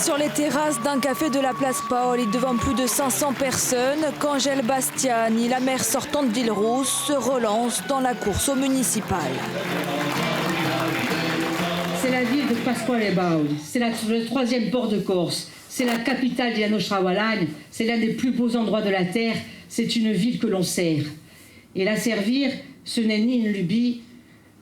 sur les terrasses d'un café de la place Paoli devant plus de 500 personnes qu'Angèle Bastiani, la maire sortante d'Île-Rousse, se relance dans la course au municipal. C'est la ville de Pasquale Baoli, c'est le troisième port de Corse, c'est la capitale de Nostra Walagne, c'est l'un des plus beaux endroits de la terre, c'est une ville que l'on sert. Et la servir, ce n'est ni une lubie,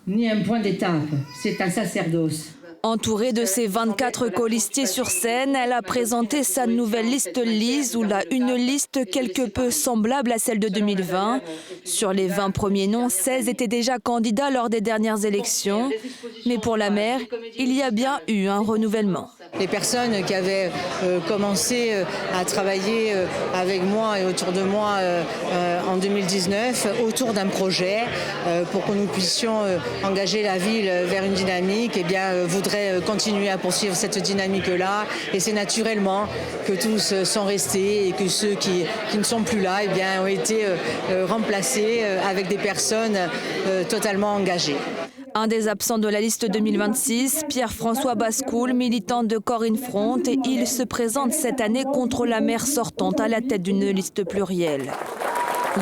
ni un point d'étape, c'est un sacerdoce. Entourée de ses 24 colistiers sur scène, elle a présenté sa nouvelle liste Lise, ou une liste quelque peu semblable à celle de 2020. Sur les 20 premiers noms, 16 étaient déjà candidats lors des dernières élections. Mais pour la maire, il y a bien eu un renouvellement. Les personnes qui avaient commencé à travailler avec moi et autour de moi en 2019 autour d'un projet pour que nous puissions engager la ville vers une dynamique, eh bien, voudraient continuer à poursuivre cette dynamique-là. Et c'est naturellement que tous sont restés et que ceux qui ne sont plus là, eh bien, ont été remplacés avec des personnes totalement engagées. Un des absents de la liste 2026, Pierre-François Bascoul, militant de Corinne Front, et il se présente cette année contre la maire sortante à la tête d'une liste plurielle.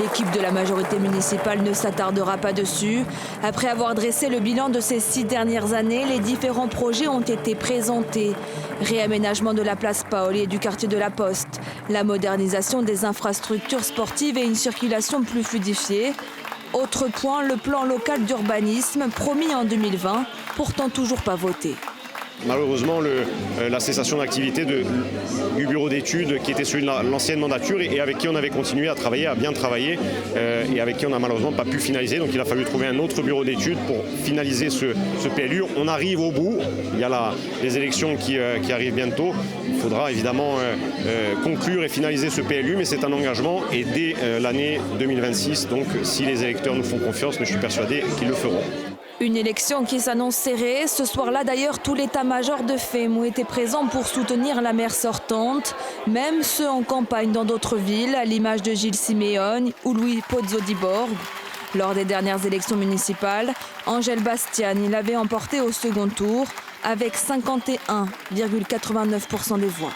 L'équipe de la majorité municipale ne s'attardera pas dessus. Après avoir dressé le bilan de ces 6 dernières années, les différents projets ont été présentés. Réaménagement de la place Paoli et du quartier de la Poste, la modernisation des infrastructures sportives et une circulation plus fluidifiée. Autre point, le plan local d'urbanisme promis en 2020, pourtant toujours pas voté. Malheureusement, la cessation d'activité du bureau d'études qui était celui de l'ancienne mandature et avec qui on avait continué à travailler, à bien travailler et avec qui on n'a malheureusement pas pu finaliser. Donc il a fallu trouver un autre bureau d'études pour finaliser ce PLU. On arrive au bout, il y a les élections qui arrivent bientôt. Il faudra évidemment conclure et finaliser ce PLU, mais c'est un engagement et dès l'année 2026, donc si les électeurs nous font confiance, mais je suis persuadé qu'ils le feront. Une élection qui s'annonce serrée. Ce soir-là, d'ailleurs, tout l'état-major de FEM ont été présents pour soutenir la maire sortante, même ceux en campagne dans d'autres villes, à l'image de Gilles Simeone ou Louis Pozzo di Borgo. Lors des dernières élections municipales, Angèle Bastiani l'avait emporté au second tour avec 51,89% des voix.